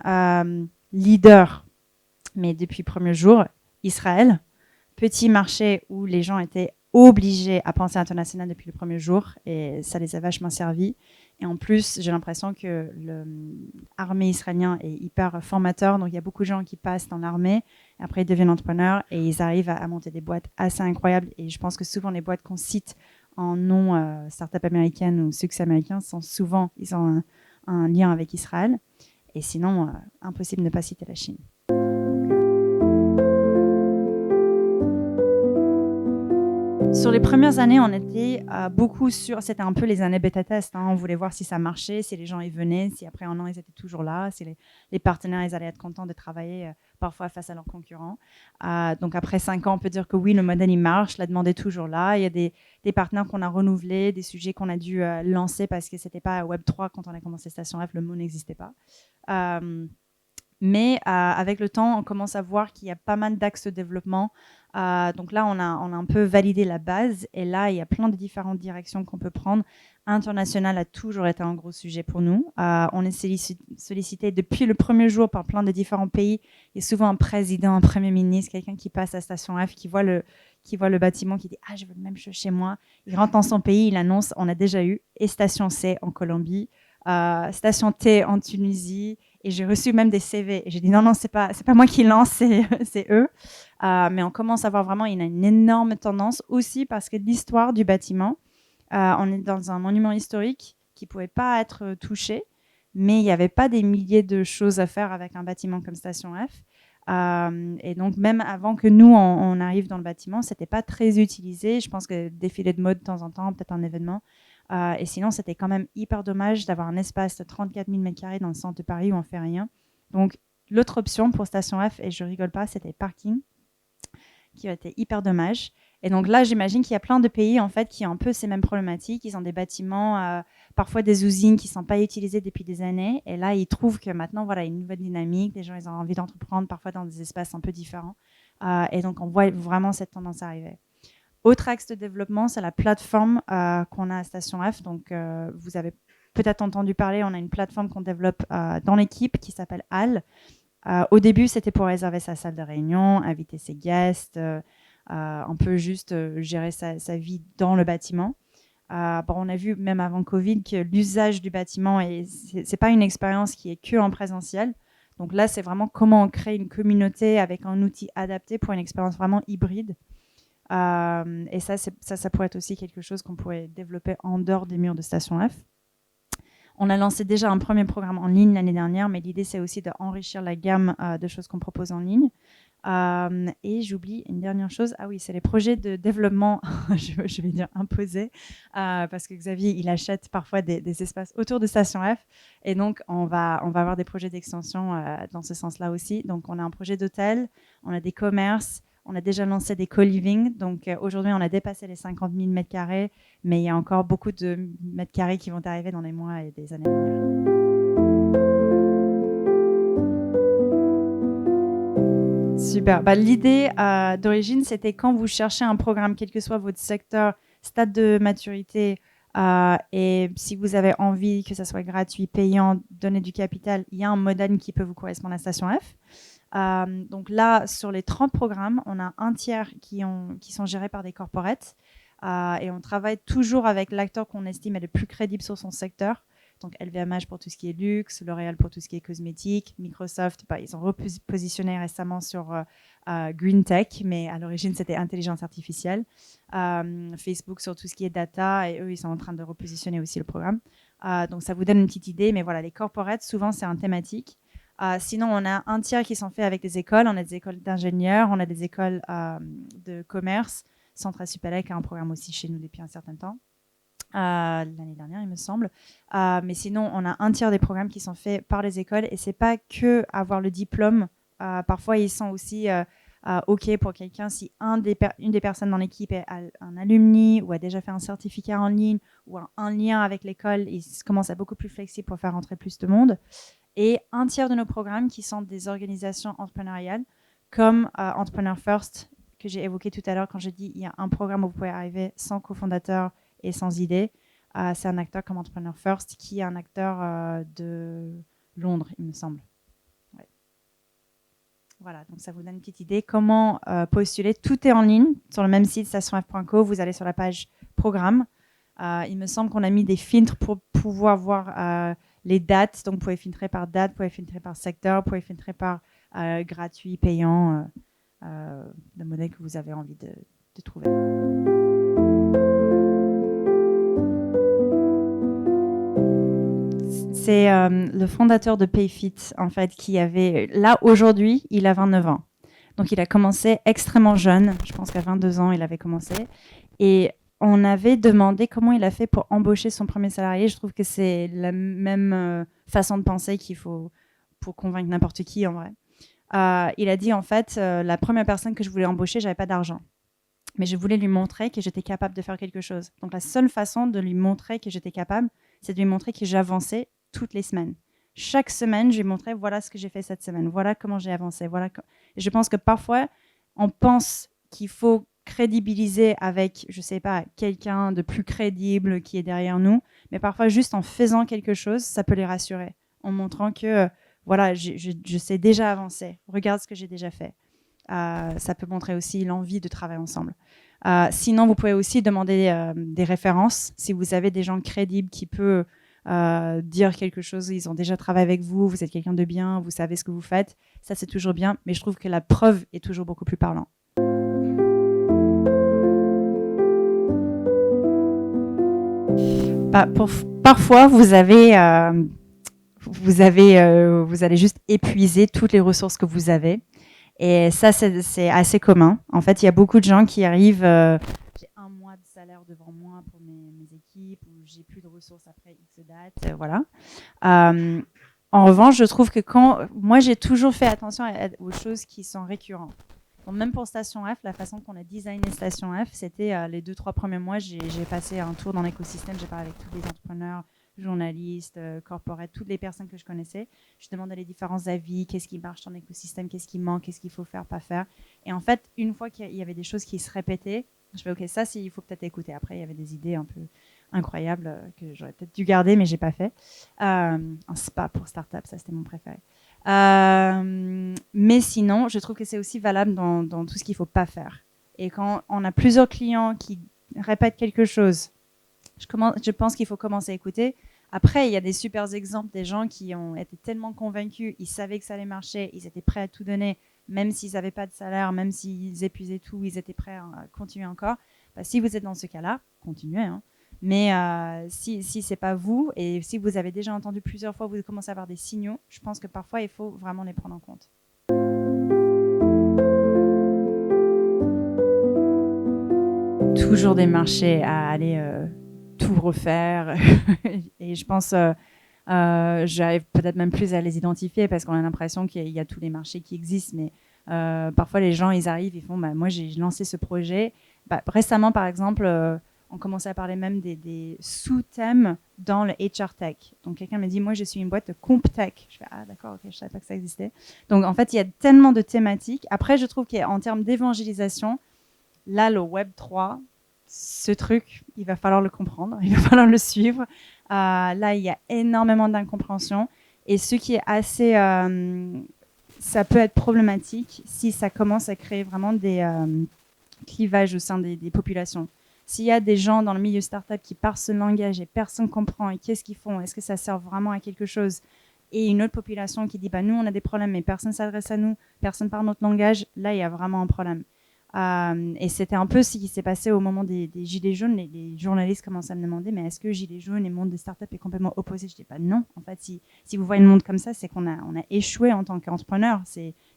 leader, mais depuis le premier jour, Israël. Petit marché où les gens étaient obligés à penser international depuis le premier jour et ça les a vachement servi. Et en plus, j'ai l'impression que l'armée israélienne est hyper formateur. Donc, il y a beaucoup de gens qui passent dans l'armée. Après, ils deviennent entrepreneurs et ils arrivent à monter des boîtes assez incroyables. Et je pense que souvent, les boîtes qu'on cite en nom start-up américaine ou succès américain, ils ont un lien avec Israël. Et sinon, impossible de ne pas citer la Chine. Sur les premières années, on était beaucoup sur... C'était un peu les années bêta-test. On voulait voir si ça marchait, si les gens y venaient, si après un an, ils étaient toujours là, si les partenaires ils allaient être contents de travailler parfois face à leurs concurrents. Donc après 5 ans, on peut dire que oui, le modèle, il marche, la demande est toujours là. Il y a des partenaires qu'on a renouvelés, des sujets qu'on a dû lancer parce que ce n'était pas Web3 quand on a commencé Station F, le mot n'existait pas. Mais avec le temps, on commence à voir qu'il y a pas mal d'axes de développement. Donc là, on a un peu validé la base. Et là, il y a plein de différentes directions qu'on peut prendre. International a toujours été un gros sujet pour nous. On est sollicité depuis le premier jour par plein de différents pays. Il y a souvent un président, un premier ministre, quelqu'un qui passe à Station F, qui voit le bâtiment, qui dit « Ah, je veux le même chose chez moi ». Il rentre dans son pays, il annonce « On a déjà eu » et Station C en Colombie, Station T en Tunisie. Et j'ai reçu même des CV. Et j'ai dit non, c'est pas moi qui lance, c'est eux. Mais on commence à voir vraiment, il y a une énorme tendance aussi parce que l'histoire du bâtiment, on est dans un monument historique qui pouvait pas être touché, mais il n'y avait pas des milliers de choses à faire avec un bâtiment comme Station F. Et donc, même avant que nous, on arrive dans le bâtiment, c'était pas très utilisé. Je pense que défilé de mode de temps en temps, peut-être un événement. Et sinon, c'était quand même hyper dommage d'avoir un espace de 34 000 m² dans le centre de Paris où on fait rien. Donc, l'autre option pour Station F, et je rigole pas, c'était parking, qui a été hyper dommage. Et donc là, j'imagine qu'il y a plein de pays en fait qui ont un peu ces mêmes problématiques. Ils ont des bâtiments, parfois des usines qui ne sont pas utilisées depuis des années. Et là, ils trouvent que maintenant, voilà, il y a une nouvelle dynamique. Les gens, ils ont envie d'entreprendre parfois dans des espaces un peu différents. Et donc, on voit vraiment cette tendance arriver. Autre axe de développement, c'est la plateforme qu'on a à Station F. Donc, vous avez peut-être entendu parler, on a une plateforme qu'on développe dans l'équipe qui s'appelle HAL. Au début, c'était pour réserver sa salle de réunion, inviter ses guests, on peut juste gérer sa vie dans le bâtiment. On a vu même avant Covid que l'usage du bâtiment, c'est pas une expérience qui est que en présentiel. Donc là, c'est vraiment comment on crée une communauté avec un outil adapté pour une expérience vraiment hybride. Et ça pourrait être aussi quelque chose qu'on pourrait développer en dehors des murs de Station F. On a lancé déjà un premier programme en ligne l'année dernière, mais l'idée, c'est aussi d'enrichir la gamme de choses qu'on propose en ligne. Et j'oublie une dernière chose. Ah oui, c'est les projets de développement, je vais dire imposés, parce que Xavier, il achète parfois des espaces autour de Station F. Et donc, on va avoir des projets d'extension dans ce sens-là aussi. Donc, on a un projet d'hôtel, on a des commerces, on a déjà lancé des co-living. Donc, aujourd'hui, on a dépassé les 50 000 m², mais il y a encore beaucoup de mètres carrés qui vont arriver dans les mois et des années à venir. Super. L'idée d'origine, c'était quand vous cherchez un programme, quel que soit votre secteur, stade de maturité, et si vous avez envie que ça soit gratuit, payant, donner du capital, il y a un modèle qui peut vous correspondre à Station F. Donc là, sur les 30 programmes, on a un tiers qui sont gérés par des corporates, et on travaille toujours avec l'acteur qu'on estime est le plus crédible sur son secteur. Donc LVMH pour tout ce qui est luxe, L'Oréal pour tout ce qui est cosmétique, Microsoft, ils ont repositionné récemment sur Green Tech, mais à l'origine c'était intelligence artificielle. Facebook sur tout ce qui est data, et eux ils sont en train de repositionner aussi le programme. Donc ça vous donne une petite idée, mais voilà, les corporates souvent c'est un thématique. Sinon on a un tiers qui sont faits avec des écoles, on a des écoles d'ingénieurs, on a des écoles de commerce. Centre Supélec a un programme aussi chez nous depuis un certain temps. L'année dernière, il me semble. Mais sinon, on a un tiers des programmes qui sont faits par les écoles et c'est pas que avoir le diplôme. Parfois, ils sont aussi OK pour quelqu'un si une des personnes dans l'équipe est un alumni ou a déjà fait un certificat en ligne ou un lien avec l'école. Ils commencent à être beaucoup plus flexibles pour faire rentrer plus de monde. Et un tiers de nos programmes qui sont des organisations entrepreneuriales comme Entrepreneur First, que j'ai évoqué tout à l'heure quand j'ai dit il y a un programme où vous pouvez arriver sans cofondateur et sans idée. C'est un acteur comme Entrepreneur First qui est un acteur de Londres, il me semble. Ouais. Voilà, donc ça vous donne une petite idée. Comment postuler? Tout est en ligne sur le même site, stationf.co. Vous allez sur la page programme. Il me semble qu'on a mis des filtres pour pouvoir voir les dates. Donc, vous pouvez filtrer par date, vous pouvez filtrer par secteur, vous pouvez filtrer par gratuit, payant, le modèle que vous avez envie de trouver. C'est le fondateur de PayFit, en fait, qui avait... Là, aujourd'hui, il a 29 ans. Donc, il a commencé extrêmement jeune. Je pense qu'à 22 ans, il avait commencé. Et on avait demandé comment il a fait pour embaucher son premier salarié. Je trouve que c'est la même façon de penser qu'il faut pour convaincre n'importe qui, en vrai. Il a dit, en fait, la première personne que je voulais embaucher, j'avais pas d'argent. Mais je voulais lui montrer que j'étais capable de faire quelque chose. Donc, la seule façon de lui montrer que j'étais capable, c'est de lui montrer que j'avançais toutes les semaines. Chaque semaine, je lui montrais, voilà ce que j'ai fait cette semaine, voilà comment j'ai avancé. Et je pense que parfois, on pense qu'il faut crédibiliser avec, je sais pas, quelqu'un de plus crédible qui est derrière nous, mais parfois, juste en faisant quelque chose, ça peut les rassurer, en montrant que, voilà, je sais déjà avancer, regarde ce que j'ai déjà fait. Ça peut montrer aussi l'envie de travailler ensemble. Sinon, vous pouvez aussi demander des références. Si vous avez des gens crédibles qui peuvent dire quelque chose, ils ont déjà travaillé avec vous, vous êtes quelqu'un de bien, vous savez ce que vous faites, ça c'est toujours bien, mais je trouve que la preuve est toujours beaucoup plus parlant. Parfois, vous allez juste épuiser toutes les ressources que vous avez. Et ça, c'est assez commun. En fait, il y a beaucoup de gens qui arrivent. J'ai un mois de salaire devant moi pour mes équipes, ou j'ai plus de ressources après X date. Voilà. En revanche, je trouve que moi, j'ai toujours fait attention aux choses qui sont récurrentes. Donc, même pour Station F, la façon qu'on a designé Station F, c'était les 2-3 premiers mois, j'ai passé un tour dans l'écosystème, j'ai parlé avec tous les entrepreneurs, journalistes, corporate, toutes les personnes que je connaissais. Je demandais les différents avis, qu'est-ce qui marche dans l'écosystème, qu'est-ce qui manque, qu'est-ce qu'il faut faire, pas faire. Et en fait, une fois qu'il y avait des choses qui se répétaient, je fais, OK, ça, il faut peut-être écouter. Après, il y avait des idées un peu incroyables que j'aurais peut-être dû garder, mais j'ai pas fait. Un spa pour start-up, ça, c'était mon préféré. Mais sinon, je trouve que c'est aussi valable dans tout ce qu'il faut pas faire. Et quand on a plusieurs clients qui répètent quelque chose, je pense qu'il faut commencer à écouter. Après, il y a des super exemples des gens qui ont été tellement convaincus, ils savaient que ça allait marcher, ils étaient prêts à tout donner, même s'ils n'avaient pas de salaire, même s'ils épuisaient tout, ils étaient prêts à continuer encore. Bah, si vous êtes dans ce cas-là, continuez. Hein. Mais si ce n'est pas vous, et si vous avez déjà entendu plusieurs fois, vous commencez à avoir des signaux, je pense que parfois, il faut vraiment les prendre en compte. Toujours des marchés à aller tout refaire. Et je pense, j'arrive peut-être même plus à les identifier parce qu'on a l'impression qu'il y a tous les marchés qui existent. Mais parfois, les gens, ils arrivent, ils font, moi, j'ai lancé ce projet. Récemment, par exemple, on commençait à parler même des sous-thèmes dans le HR Tech. Donc, quelqu'un me dit, moi, je suis une boîte de Comp Tech. Je fais, ah, d'accord, ok, je ne savais pas que ça existait. Donc, en fait, il y a tellement de thématiques. Après, je trouve qu'en termes d'évangélisation, là, le Web 3, ce truc, il va falloir le comprendre, il va falloir le suivre. Là, il y a énormément d'incompréhension. Et ce qui est assez... ça peut être problématique si ça commence à créer vraiment des clivages au sein des populations. S'il y a des gens dans le milieu startup qui parlent ce langage et personne ne comprend, et qu'est-ce qu'ils font? Est-ce que ça sert vraiment à quelque chose? Et une autre population qui dit, nous, on a des problèmes, mais personne ne s'adresse à nous, personne ne parle notre langage, là, il y a vraiment un problème. Et c'était un peu ce qui s'est passé au moment des Gilets jaunes. Les journalistes commençaient à me demander, mais est-ce que Gilets jaunes et le monde des startups est complètement opposé? Je dis non. En fait, si vous voyez le monde comme ça, c'est qu'on a échoué en tant qu'entrepreneur.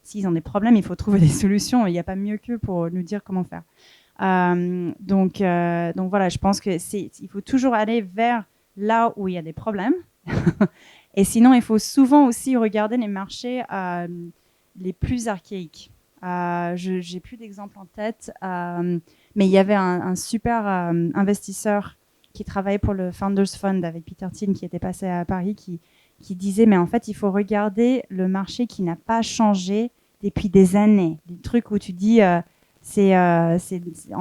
S'ils ont des problèmes, il faut trouver des solutions. Il n'y a pas mieux qu'eux pour nous dire comment faire. Donc voilà, je pense qu'il faut toujours aller vers là où il y a des problèmes. Et sinon, il faut souvent aussi regarder les marchés les plus archaïques. J'ai plus d'exemples en tête, mais il y avait un super investisseur qui travaillait pour le Founders Fund avec Peter Thiel qui était passé à Paris, qui disait, mais en fait, il faut regarder le marché qui n'a pas changé depuis des années. Des trucs où tu dis, en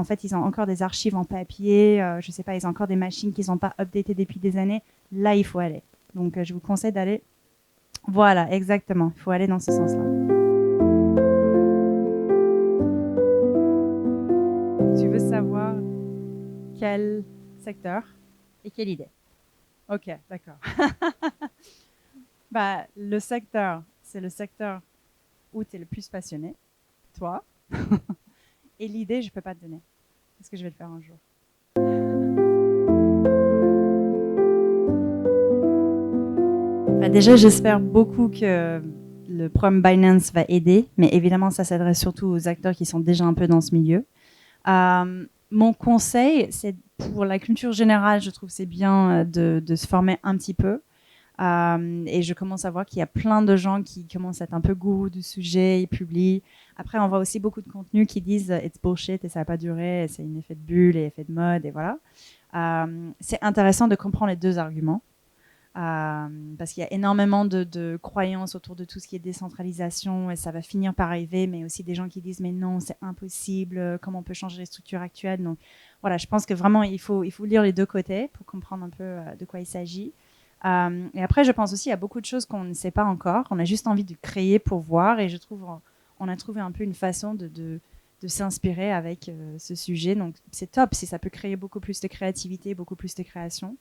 fait, ils ont encore des archives en papier, je sais pas, ils ont encore des machines qu'ils n'ont pas updatées depuis des années. Là, il faut aller. Donc, je vous conseille d'aller. Voilà, exactement. Il faut aller dans ce sens-là. Tu veux savoir quel secteur et quelle idée? Ok, d'accord. Le secteur, c'est le secteur où tu es le plus passionné, toi. Et l'idée, je ne peux pas te donner. Parce que je vais le faire un jour. Déjà, j'espère beaucoup que le programme Binance va aider, mais évidemment, ça s'adresse surtout aux acteurs qui sont déjà un peu dans ce milieu. Mon conseil, c'est pour la culture générale, je trouve que c'est bien de se former un petit peu. Et je commence à voir qu'il y a plein de gens qui commencent à être un peu gourous du sujet, ils publient. Après, on voit aussi beaucoup de contenus qui disent « it's bullshit » et ça va pas durer, c'est un effet de bulle et effet de mode, et voilà. C'est intéressant de comprendre les deux arguments. Parce qu'il y a énormément de croyances autour de tout ce qui est décentralisation et ça va finir par arriver, mais aussi des gens qui disent mais non, c'est impossible, comment on peut changer les structures actuelles. Donc voilà, je pense que vraiment il faut lire les deux côtés pour comprendre un peu de quoi il s'agit. Et après, je pense aussi qu'il y a beaucoup de choses qu'on ne sait pas encore, on a juste envie de créer pour voir, et je trouve on a trouvé un peu une façon de s'inspirer avec ce sujet. Donc c'est top si ça peut créer beaucoup plus de créativité, beaucoup plus de création.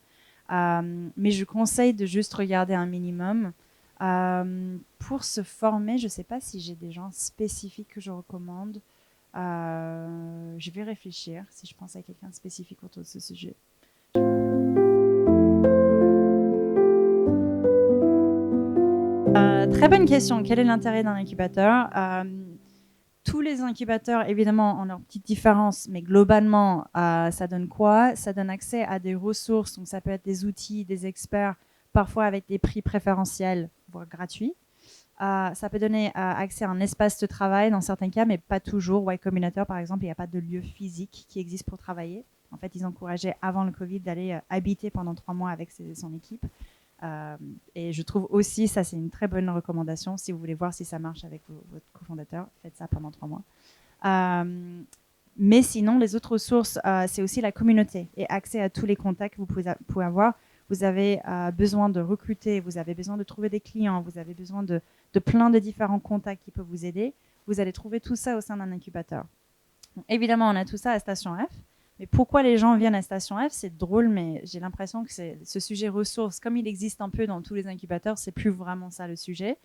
Mais je conseille de juste regarder un minimum. Pour se former, je ne sais pas si j'ai des gens spécifiques que je recommande. Je vais réfléchir si je pense à quelqu'un de spécifique autour de ce sujet. Très bonne question. Quel est l'intérêt d'un incubateur? Tous les incubateurs, évidemment, ont leurs petites différences, mais globalement, ça donne quoi? Ça donne accès à des ressources, donc ça peut être des outils, des experts, parfois avec des prix préférentiels, voire gratuits. Ça peut donner accès à un espace de travail dans certains cas, mais pas toujours. Y Combinator, par exemple, il n'y a pas de lieu physique qui existe pour travailler. En fait, ils encourageaient avant le Covid d'aller habiter pendant 3 mois avec son équipe. Et je trouve aussi, ça c'est une très bonne recommandation, si vous voulez voir si ça marche avec votre cofondateur, faites ça pendant 3 mois. Mais sinon, les autres ressources, c'est aussi la communauté et accès à tous les contacts que vous pouvez avoir. Vous avez besoin de recruter, vous avez besoin de trouver des clients, vous avez besoin de plein de différents contacts qui peuvent vous aider. Vous allez trouver tout ça au sein d'un incubateur. Donc, évidemment, on a tout ça à Station F. Mais pourquoi les gens viennent à Station F? C'est drôle, mais j'ai l'impression que ce sujet ressources, comme il existe un peu dans tous les incubateurs, c'est plus vraiment ça le sujet.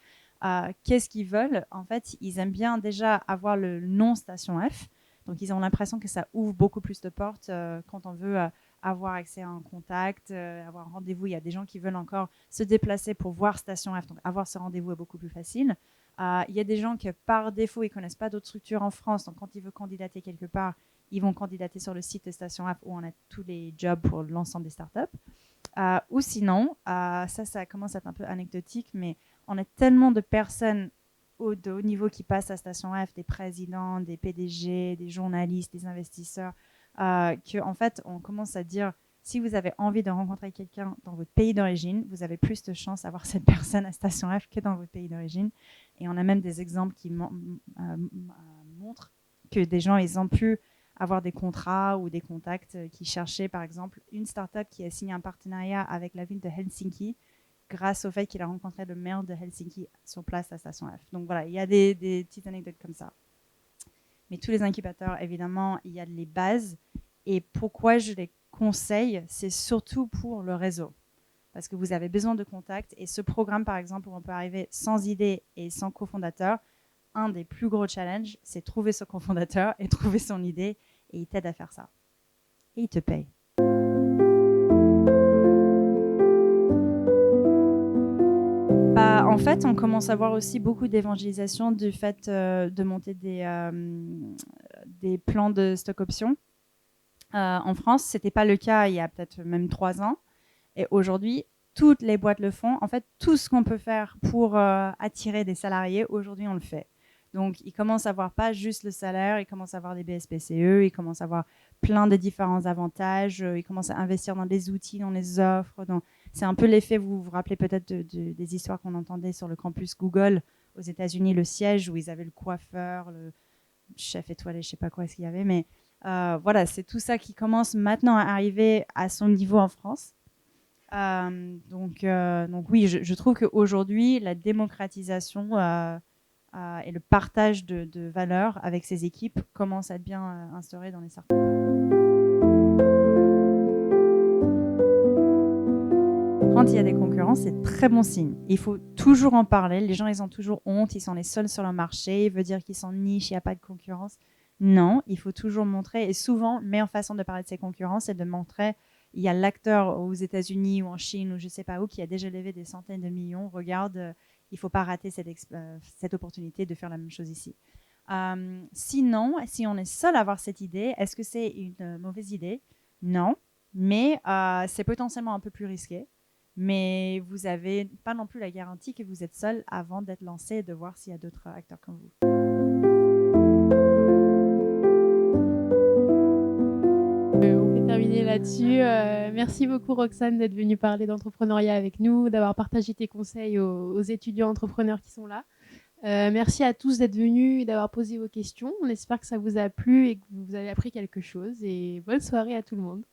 Qu'est-ce qu'ils veulent? En fait, ils aiment bien déjà avoir le nom Station F. Donc, ils ont l'impression que ça ouvre beaucoup plus de portes quand on veut avoir accès à un contact, avoir un rendez-vous. Il y a des gens qui veulent encore se déplacer pour voir Station F. Donc, avoir ce rendez-vous est beaucoup plus facile. Il y a des gens qui, par défaut, ils ne connaissent pas d'autres structures en France. Donc, quand ils veulent candidater quelque part, ils vont candidater sur le site de Station F où on a tous les jobs pour l'ensemble des startups. Ou sinon, ça commence à être un peu anecdotique, mais on a tellement de personnes de haut niveau qui passent à Station F, des présidents, des PDG, des journalistes, des investisseurs, qu'en fait, on commence à dire, si vous avez envie de rencontrer quelqu'un dans votre pays d'origine, vous avez plus de chances d'avoir cette personne à Station F que dans votre pays d'origine. Et on a même des exemples qui montrent que des gens, ils ont pu avoir des contrats ou des contacts qui cherchaient, par exemple, une startup qui a signé un partenariat avec la ville de Helsinki grâce au fait qu'il a rencontré le maire de Helsinki sur place à Station F. Donc voilà, il y a des petites anecdotes comme ça. Mais tous les incubateurs, évidemment, il y a les bases. Et pourquoi je les conseille, c'est surtout pour le réseau. Parce que vous avez besoin de contacts. Et ce programme, par exemple, où on peut arriver sans idée et sans cofondateur, un des plus gros challenges, c'est trouver son cofondateur et trouver son idée. Et il t'aide à faire ça. Et il te paye. En fait, on commence à voir aussi beaucoup d'évangélisation du fait de monter des plans de stock options. En France, ce n'était pas le cas il y a peut-être même 3 ans. Et aujourd'hui, toutes les boîtes le font. En fait, tout ce qu'on peut faire pour attirer des salariés, aujourd'hui, on le fait. Donc, ils commencent à voir pas juste le salaire, ils commencent à avoir des BSPCE, ils commencent à avoir plein de différents avantages, ils commencent à investir dans des outils, dans les offres. C'est un peu l'effet, vous vous rappelez peut-être des histoires qu'on entendait sur le campus Google aux États-Unis, le siège où ils avaient le coiffeur, le chef étoilé, je ne sais pas quoi est-ce qu'il y avait, mais voilà, c'est tout ça qui commence maintenant à arriver à son niveau en France. Donc oui, je trouve qu'aujourd'hui, la démocratisation et le partage de valeurs avec ces équipes commence à être bien instauré dans les startups. Quand il y a des concurrents, c'est très bon signe. Il faut toujours en parler. Les gens, ils ont toujours honte. Ils sont les seuls sur le marché. Il veut dire qu'ils sont niches, il n'y a pas de concurrence. Non, il faut toujours montrer. Et souvent, la meilleure façon de parler de ses concurrents, c'est de montrer il y a l'acteur aux États-Unis ou en Chine ou je ne sais pas où qui a déjà levé des centaines de millions. Regarde, il ne faut pas rater cette opportunité de faire la même chose ici. Sinon, si on est seul à avoir cette idée, est-ce que c'est une mauvaise idée? Non, mais c'est potentiellement un peu plus risqué. Mais vous n'avez pas non plus la garantie que vous êtes seul avant d'être lancé et de voir s'il y a d'autres acteurs comme vous. On peut terminer là-dessus. Merci beaucoup Roxane d'être venue parler d'entrepreneuriat avec nous, d'avoir partagé tes conseils aux étudiants entrepreneurs qui sont là. Merci à tous d'être venus et d'avoir posé vos questions. On espère que ça vous a plu et que vous avez appris quelque chose. Et bonne soirée à tout le monde.